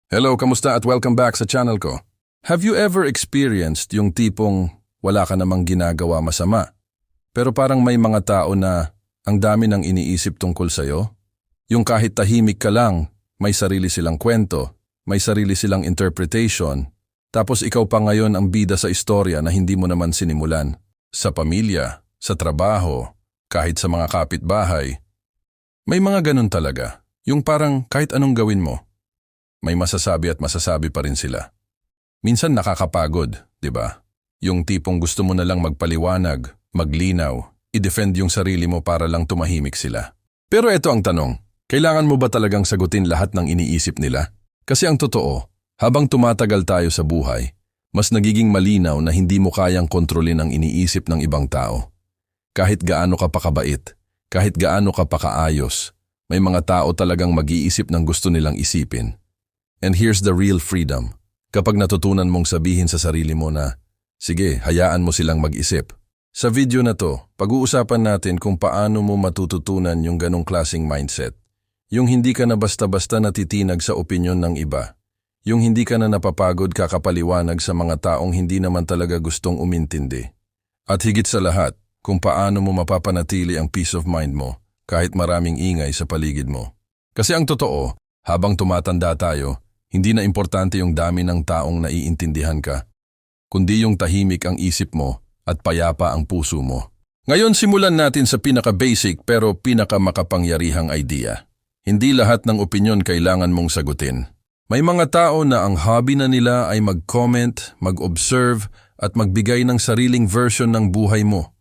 Hello, kamusta at welcome back sa channel ko. Have you ever experienced yung tipong wala ka namang ginagawa masama, pero parang may mga tao na ang dami nang iniisip tungkol sa'yo? Yung kahit tahimik ka lang, may sarili silang kwento, may sarili silang interpretation, tapos ikaw pa ngayon ang bida sa istorya na hindi mo naman sinimulan. Sa pamilya, sa trabaho, kahit sa mga kapitbahay. May mga ganun talaga, yung parang kahit anong gawin mo, may masasabi at masasabi pa rin sila. Minsan nakakapagod, di ba? Yung tipong gusto mo na lang magpaliwanag, maglinaw, i-defend yung sarili mo para lang tumahimik sila. Pero ito ang tanong, kailangan mo ba talagang sagutin lahat ng iniisip nila? Kasi ang totoo, habang tumatagal tayo sa buhay, mas nagiging malinaw na hindi mo kayang kontrolin ang iniisip ng ibang tao. Kahit gaano ka pa kabait, kahit gaano ka pa kaayos, may mga tao talagang mag-iisip ng gusto nilang isipin. And here's the real freedom. Kapag natutunan mong sabihin sa sarili mo na, sige, hayaan mo silang mag-isip. Sa video na to, pag-uusapan natin kung paano mo matututunan yung ganong klaseng mindset. Yung hindi ka na basta-basta natitinag sa opinyon ng iba. Yung hindi ka na napapagod kakapaliwanag sa mga taong hindi naman talaga gustong umintindi. At higit sa lahat, kung paano mo mapapanatili ang peace of mind mo kahit maraming ingay sa paligid mo. Kasi ang totoo, habang tumatanda tayo, hindi na importante yung dami ng taong naiintindihan ka, kundi yung tahimik ang isip mo at payapa ang puso mo. Ngayon simulan natin sa pinaka-basic pero pinaka-makapangyarihang idea. Hindi lahat ng opinyon kailangan mong sagutin. May mga tao na ang hobby na nila ay mag-comment, mag-observe at magbigay ng sariling version ng buhay mo.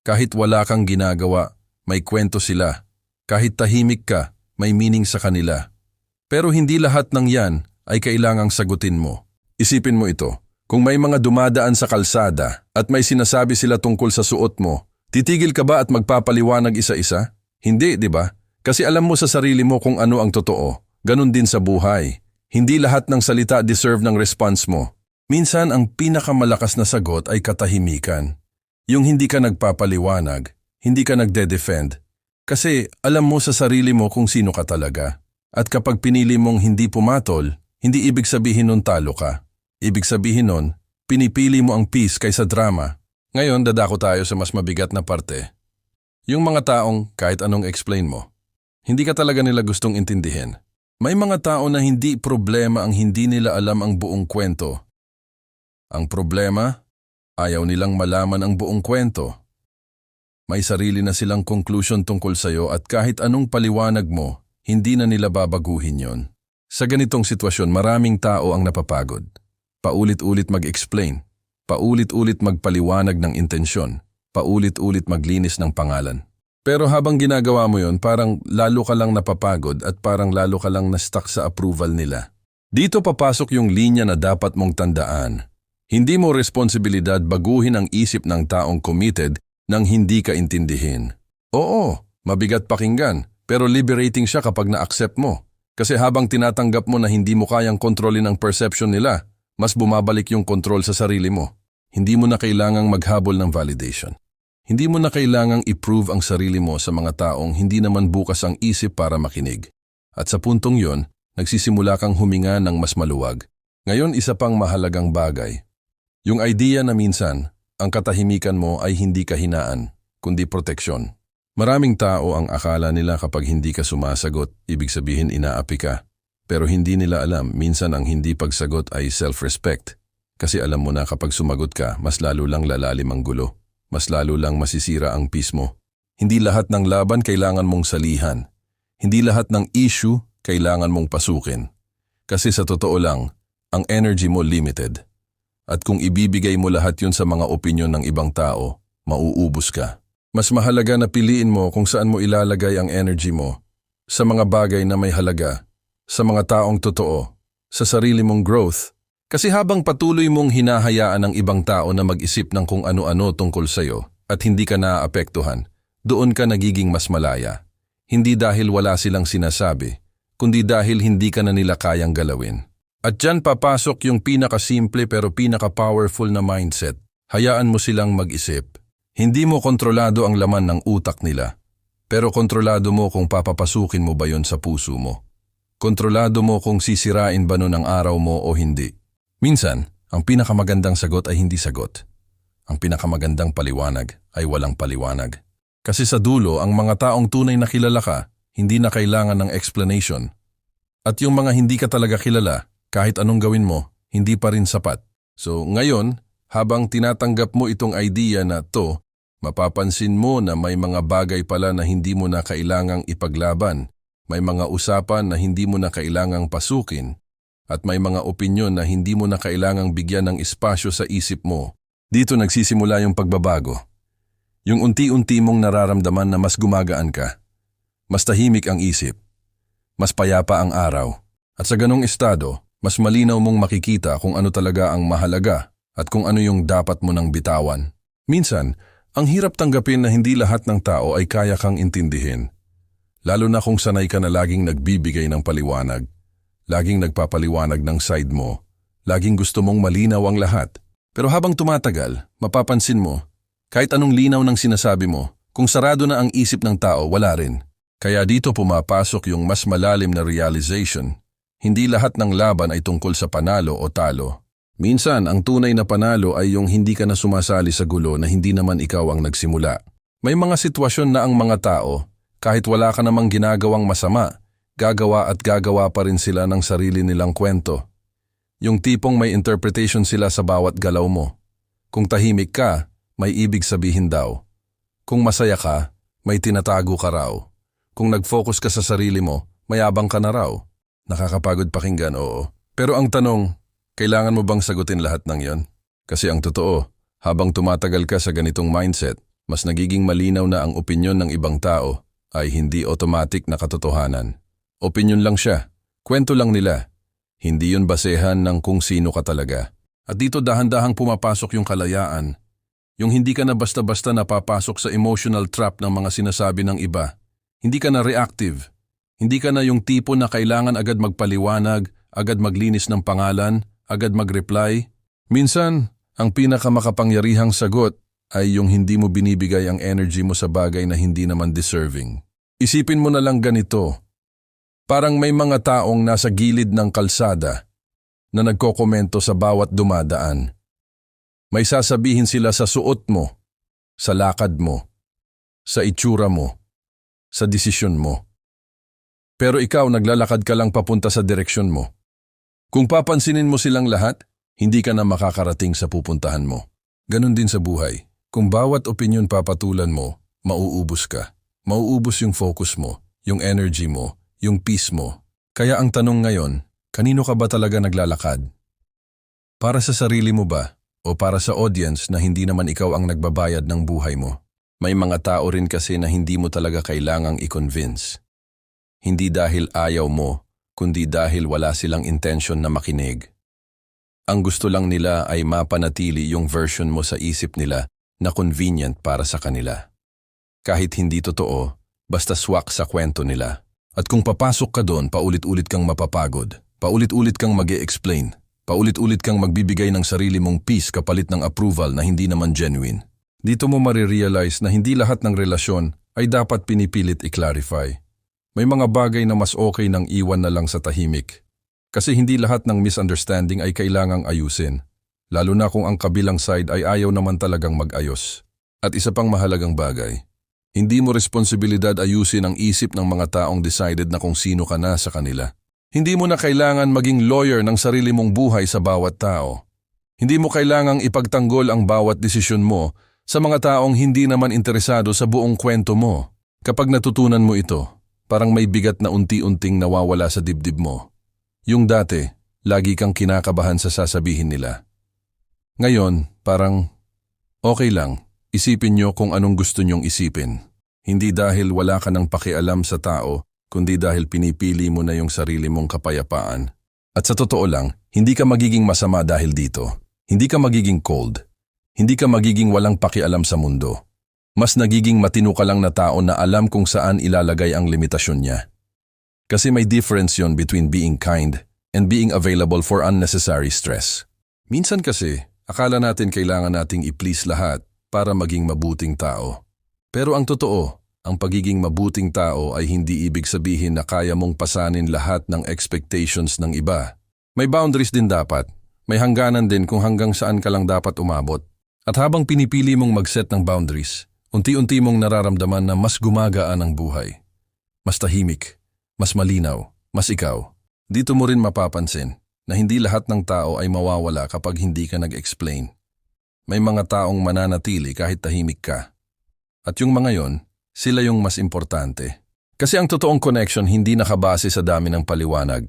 Kahit wala kang ginagawa, may kwento sila. Kahit tahimik ka, may meaning sa kanila. Pero hindi lahat ng yan ay kailangang sagutin mo. Isipin mo ito, kung may mga dumadaan sa kalsada at may sinasabi sila tungkol sa suot mo, titigil ka ba at magpapaliwanag isa-isa? Hindi, di ba? Kasi alam mo sa sarili mo kung ano ang totoo. Ganon din sa buhay. Hindi lahat ng salita deserve ng response mo. Minsan ang pinakamalakas na sagot ay katahimikan. Yung hindi ka nagpapaliwanag, hindi ka nagde-defend. Kasi alam mo sa sarili mo kung sino ka talaga. At kapag pinili mong hindi pumatol, hindi ibig sabihin nun talo ka. Ibig sabihin nun, pinipili mo ang peace kaysa drama. Ngayon, dadako tayo sa mas mabigat na parte. Yung mga taong kahit anong explain mo, hindi ka talaga nila gustong intindihin. May mga tao na hindi problema ang hindi nila alam ang buong kwento. Ang problema, ayaw nilang malaman ang buong kwento. May sarili na silang conclusion tungkol sa'yo at kahit anong paliwanag mo, hindi na nila babaguhin yon. Sa ganitong sitwasyon, maraming tao ang napapagod. Paulit-ulit mag-explain, paulit-ulit magpaliwanag ng intensyon, paulit-ulit maglinis ng pangalan. Pero habang ginagawa mo yon, parang lalo ka lang napapagod at parang lalo ka lang na-stuck sa approval nila. Dito papasok yung linya na dapat mong tandaan. Hindi mo responsibilidad baguhin ang isip ng taong committed nang hindi ka intindihin. Oo, mabigat pakinggan. Pero liberating siya kapag na-accept mo. Kasi habang tinatanggap mo na hindi mo kayang kontrolin ang perception nila, mas bumabalik yung control sa sarili mo. Hindi mo na kailangang maghabol ng validation. Hindi mo na kailangang i-prove ang sarili mo sa mga taong hindi naman bukas ang isip para makinig. At sa puntong yon, nagsisimula kang huminga ng mas maluwag. Ngayon isa pang mahalagang bagay. Yung idea na minsan, ang katahimikan mo ay hindi kahinaan, kundi proteksyon. Maraming tao ang akala nila kapag hindi ka sumasagot, ibig sabihin inaapi ka. Pero hindi nila alam, minsan ang hindi pagsagot ay self-respect. Kasi alam mo na kapag sumagot ka, mas lalo lang lalalim ang gulo. Mas lalo lang masisira ang peace mo. Hindi lahat ng laban kailangan mong salihan. Hindi lahat ng issue kailangan mong pasukin. Kasi sa totoo lang, ang energy mo limited. At kung ibibigay mo lahat yun sa mga opinyon ng ibang tao, mauubos ka. Mas mahalaga na piliin mo kung saan mo ilalagay ang energy mo, sa mga bagay na may halaga, sa mga taong totoo, sa sarili mong growth. Kasi habang patuloy mong hinahayaan ang ibang tao na mag-isip ng kung ano-ano tungkol sa'yo at hindi ka naaapektuhan, doon ka nagiging mas malaya. Hindi dahil wala silang sinasabi, kundi dahil hindi ka na nila kayang galawin. At dyan papasok yung pinakasimple pero pinaka-powerful na mindset. Hayaan mo silang mag-isip. Hindi mo kontrolado ang laman ng utak nila, pero kontrolado mo kung papapasukin mo ba yon sa puso mo. Kontrolado mo kung sisirain ba nun ang araw mo o hindi. Minsan, ang pinakamagandang sagot ay hindi sagot. Ang pinakamagandang paliwanag ay walang paliwanag. Kasi sa dulo, ang mga taong tunay na kilala ka, hindi na kailangan ng explanation. At yung mga hindi ka talaga kilala, kahit anong gawin mo, hindi pa rin sapat. So ngayon, habang tinatanggap mo itong idea na to, mapapansin mo na may mga bagay pala na hindi mo na kailangang ipaglaban. May mga usapan na hindi mo na kailangang pasukin at may mga opinyon na hindi mo na kailangang bigyan ng espasyo sa isip mo. Dito nagsisimula yung pagbabago. Yung unti-unti mong nararamdaman na mas gumagaan ka. Mas tahimik ang isip. Mas payapa ang araw. At sa ganong estado, mas malinaw mong makikita kung ano talaga ang mahalaga at kung ano yung dapat mo nang bitawan. Minsan, ang hirap tanggapin na hindi lahat ng tao ay kaya kang intindihin. Lalo na kung sanay ka na laging nagbibigay ng paliwanag, laging nagpapaliwanag ng side mo, laging gusto mong malinaw ang lahat. Pero habang tumatagal, mapapansin mo, kahit anong linaw ng sinasabi mo, kung sarado na ang isip ng tao, wala rin. Kaya dito pumapasok yung mas malalim na realization. Hindi lahat ng laban ay tungkol sa panalo o talo. Minsan, ang tunay na panalo ay yung hindi ka na sumasali sa gulo na hindi naman ikaw ang nagsimula. May mga sitwasyon na ang mga tao, kahit wala ka namang ginagawang masama, gagawa at gagawa pa rin sila ng sarili nilang kwento. Yung tipong may interpretation sila sa bawat galaw mo. Kung tahimik ka, may ibig sabihin daw. Kung masaya ka, may tinatago ka raw. Kung nag-focus ka sa sarili mo, mayabang ka na raw. Nakakapagod pakinggan, oo. Pero ang tanong, kailangan mo bang sagutin lahat ng yon? Kasi ang totoo, habang tumatagal ka sa ganitong mindset, mas nagiging malinaw na ang opinyon ng ibang tao ay hindi automatic na katotohanan. Opinyon lang siya, kwento lang nila. Hindi yun basehan ng kung sino ka talaga. At dito dahan-dahang pumapasok yung kalayaan. Yung hindi ka na basta-basta napapasok sa emotional trap ng mga sinasabi ng iba. Hindi ka na reactive. Hindi ka na yung tipo na kailangan agad magpaliwanag, agad maglinis ng pangalan, agad mag-reply. Minsan, ang pinakamakapangyarihang sagot ay yung hindi mo binibigay ang energy mo sa bagay na hindi naman deserving. Isipin mo na lang ganito. Parang may mga taong nasa gilid ng kalsada na nagkokomento sa bawat dumadaan. May sasabihin sila sa suot mo, sa lakad mo, sa itsura mo, sa desisyon mo. Pero ikaw naglalakad ka lang papunta sa direksyon mo. Kung papansinin mo silang lahat, hindi ka na makakarating sa pupuntahan mo. Ganon din sa buhay. Kung bawat opinyon papatulan mo, mauubos ka. Mauubos yung focus mo, yung energy mo, yung peace mo. Kaya ang tanong ngayon, kanino ka ba talaga naglalakad? Para sa sarili mo ba? O para sa audience na hindi naman ikaw ang nagbabayad ng buhay mo? May mga tao rin kasi na hindi mo talaga kailangang i-convince. Hindi dahil ayaw mo, kundi dahil wala silang intention na makinig. Ang gusto lang nila ay mapanatili yung version mo sa isip nila na convenient para sa kanila. Kahit hindi totoo, basta swak sa kwento nila. At kung papasok ka doon, paulit-ulit kang mapapagod, paulit-ulit kang mag-e-explain, paulit-ulit kang magbibigay ng sarili mong peace kapalit ng approval na hindi naman genuine. Dito mo marirealize na hindi lahat ng relasyon ay dapat pinipilit i-clarify. May mga bagay na mas okay nang iwan na lang sa tahimik. Kasi hindi lahat ng misunderstanding ay kailangang ayusin. Lalo na kung ang kabilang side ay ayaw naman talagang mag-ayos. At isa pang mahalagang bagay, hindi mo responsibilidad ayusin ang isip ng mga taong decided na kung sino ka na sa kanila. Hindi mo na kailangan maging lawyer ng sarili mong buhay sa bawat tao. Hindi mo kailangang ipagtanggol ang bawat desisyon mo sa mga taong hindi naman interesado sa buong kwento mo. Kapag natutunan mo ito, parang may bigat na unti-unting nawawala sa dibdib mo. Yung dati, lagi kang kinakabahan sa sasabihin nila. Ngayon, parang, okay lang, isipin nyo kung anong gusto nyong isipin. Hindi dahil wala ka ng pakialam sa tao, kundi dahil pinipili mo na yung sarili mong kapayapaan. At sa totoo lang, hindi ka magiging masama dahil dito. Hindi ka magiging cold. Hindi ka magiging walang pakialam sa mundo. Mas nagiging matino ka lang na tao na alam kung saan ilalagay ang limitasyon niya. Kasi may difference yon between being kind and being available for unnecessary stress. Minsan kasi, akala natin kailangan nating i-please lahat para maging mabuting tao. Pero ang totoo, Ang pagiging mabuting tao ay hindi ibig sabihin na kaya mong pasanin lahat ng expectations ng iba. May boundaries din dapat. May hangganan din kung hanggang saan ka lang dapat umabot. At habang pinipili mong mag-set ng boundaries, unti-unti mong nararamdaman na mas gumagaan ang buhay. Mas tahimik, mas malinaw, mas ikaw. Dito mo rin mapapansin na hindi lahat ng tao ay mawawala kapag hindi ka nag-explain. May mga taong mananatili kahit tahimik ka. At yung mga yon, sila yung mas importante. Kasi ang totoong connection hindi nakabase sa dami ng paliwanag.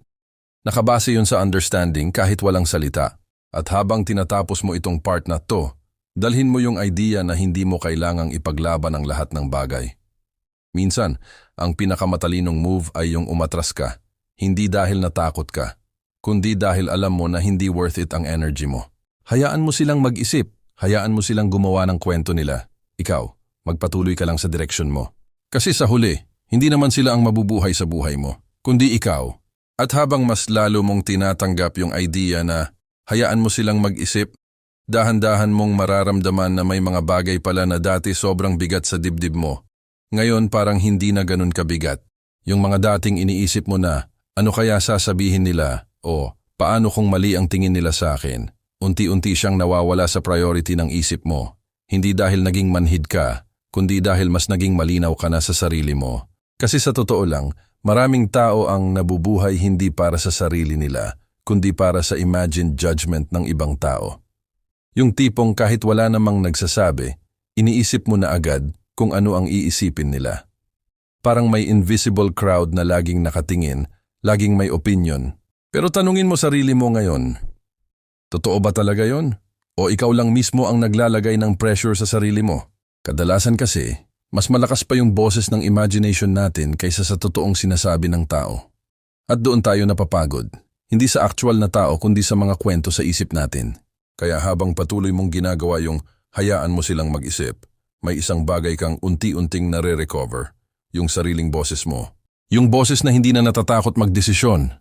Nakabase yun sa understanding kahit walang salita. At habang tinatapos mo itong part na to, dalhin mo yung idea na hindi mo kailangang ipaglaban ang lahat ng bagay. Minsan, ang pinakamatalinong move ay yung umatras ka, hindi dahil natakot ka, kundi dahil alam mo na hindi worth it ang energy mo. Hayaan mo silang mag-isip, hayaan mo silang gumawa ng kwento nila. Ikaw, magpatuloy ka lang sa direksyon mo. Kasi sa huli, hindi naman sila ang mabubuhay sa buhay mo, kundi ikaw. At habang mas lalo mong tinatanggap yung idea na hayaan mo silang mag-isip, dahan-dahan mong mararamdaman na may mga bagay pala na dati sobrang bigat sa dibdib mo. Ngayon parang hindi na ganun kabigat. Yung mga dating iniisip mo na, ano kaya sasabihin nila o paano kung mali ang tingin nila sa akin, unti-unti siyang nawawala sa priority ng isip mo. Hindi dahil naging manhid ka, kundi dahil mas naging malinaw ka na sa sarili mo. Kasi sa totoo lang, maraming tao ang nabubuhay hindi para sa sarili nila, kundi para sa imagined judgment ng ibang tao. Yung tipong kahit wala namang nagsasabi, iniisip mo na agad kung ano ang iisipin nila. Parang may invisible crowd na laging nakatingin, laging may opinion. Pero tanungin mo sarili mo ngayon, totoo ba talaga yon? O ikaw lang mismo ang naglalagay ng pressure sa sarili mo? Kadalasan kasi, mas malakas pa yung boses ng imagination natin kaysa sa totoong sinasabi ng tao. At doon tayo napapagod, hindi sa actual na tao kundi sa mga kwento sa isip natin. Kaya habang patuloy mong ginagawa yung hayaan mo silang mag-isip, may isang bagay kang unti-unting nare-recover, yung sariling boses mo. Yung boses na hindi na natatakot magdesisyon.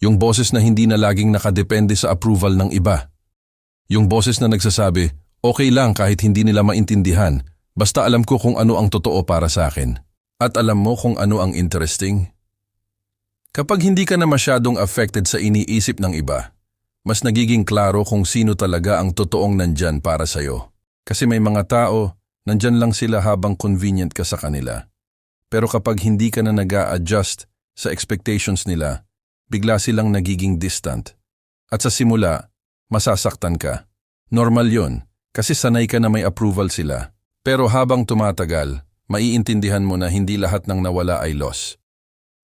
Yung boses na hindi na laging nakadepende sa approval ng iba. Yung boses na nagsasabi, okay lang kahit hindi nila maintindihan, basta alam ko kung ano ang totoo para sa akin. At alam mo kung ano ang interesting? Kapag hindi ka na masyadong affected sa iniisip ng iba, mas nagiging klaro kung sino talaga ang totoong nandyan para sa'yo. Kasi may mga tao, nandyan lang sila habang convenient ka sa kanila. Pero kapag hindi ka na nag-a-adjust sa expectations nila, bigla silang nagiging distant. At sa simula, masasaktan ka. Normal yon, kasi sanay ka na may approval sila. Pero habang tumatagal, maiintindihan mo na hindi lahat ng nawala ay loss.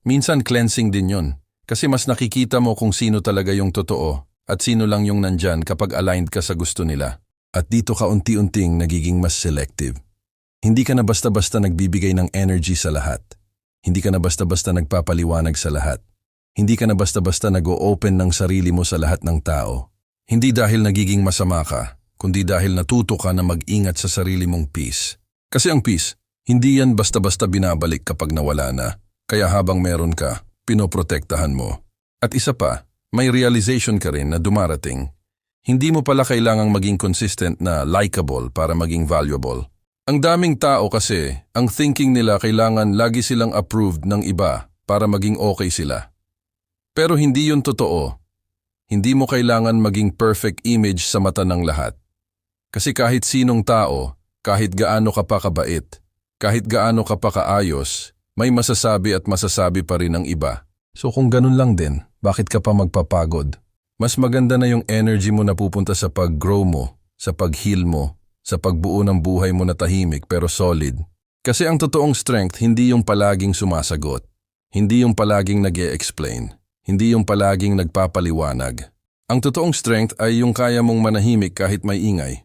Minsan cleansing din yon, kasi mas nakikita mo kung sino talaga yung totoo at sino lang yung nandyan kapag aligned ka sa gusto nila. At dito ka unti-unting nagiging mas selective. Hindi ka na basta-basta nagbibigay ng energy sa lahat. Hindi ka na basta-basta nagpapaliwanag sa lahat. Hindi ka na basta-basta nag-o-open ng sarili mo sa lahat ng tao. Hindi dahil nagiging masama ka, kundi dahil natuto ka na mag-ingat sa sarili mong peace. Kasi ang peace, hindi yan basta-basta binabalik kapag nawala na. Kaya habang meron ka, pinoprotektahan mo. At isa pa, may realization ka rin na dumarating. Hindi mo pala kailangang maging consistent na likable para maging valuable. Ang daming tao kasi, ang thinking nila kailangan lagi silang approved ng iba para maging okay sila. Pero hindi yun totoo. Hindi mo kailangan maging perfect image sa mata ng lahat. Kasi kahit sinong tao, kahit gaano ka pa kabait, kahit gaano ka pa kaayos, may masasabi at masasabi pa rin ang iba. So kung ganun lang din, bakit ka pa magpapagod? Mas maganda na yung energy mo na pupunta sa pag-grow mo, sa pag-heal mo, sa pagbuo ng buhay mo na tahimik pero solid. Kasi ang totoong strength hindi yung palaging sumasagot, hindi yung palaging nag-e-explain, hindi yung palaging nagpapaliwanag. Ang totoong strength ay yung kaya mong manahimik kahit may ingay.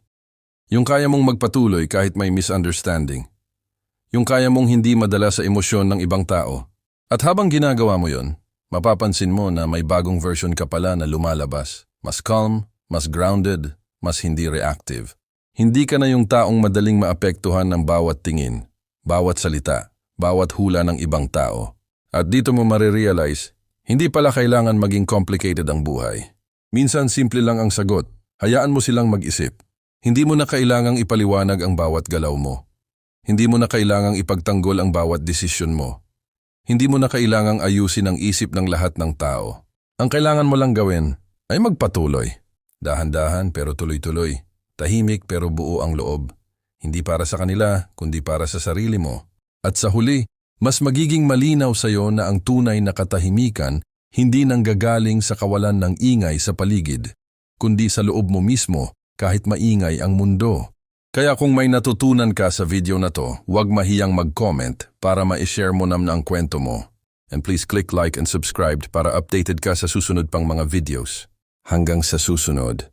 Yung kaya mong magpatuloy kahit may misunderstanding. Yung kaya mong hindi madala sa emosyon ng ibang tao. At habang ginagawa mo yon, mapapansin mo na may bagong version ka pala na lumalabas. Mas calm, mas grounded, mas hindi reactive. Hindi ka na yung taong madaling maapektuhan ng bawat tingin, bawat salita, bawat hula ng ibang tao. At dito mo marirealize, hindi pala kailangan maging complicated ang buhay. Minsan simple lang ang sagot, hayaan mo silang mag-isip. Hindi mo na kailangang ipaliwanag ang bawat galaw mo. Hindi mo na kailangang ipagtanggol ang bawat desisyon mo. Hindi mo na kailangang ayusin ang isip ng lahat ng tao. Ang kailangan mo lang gawin ay magpatuloy. Dahan-dahan pero tuloy-tuloy. Tahimik pero buo ang loob. Hindi para sa kanila, kundi para sa sarili mo. At sa huli, mas magiging malinaw sa iyo na ang tunay na katahimikan hindi nanggagaling sa kawalan ng ingay sa paligid, kundi sa loob mo mismo kahit maingay ang mundo. Kaya kung may natutunan ka sa video na to, huwag mahiyang mag-comment para ma-share mo naman ang kwento mo. And please click like and subscribe para updated ka sa susunod pang mga videos. Hanggang sa susunod.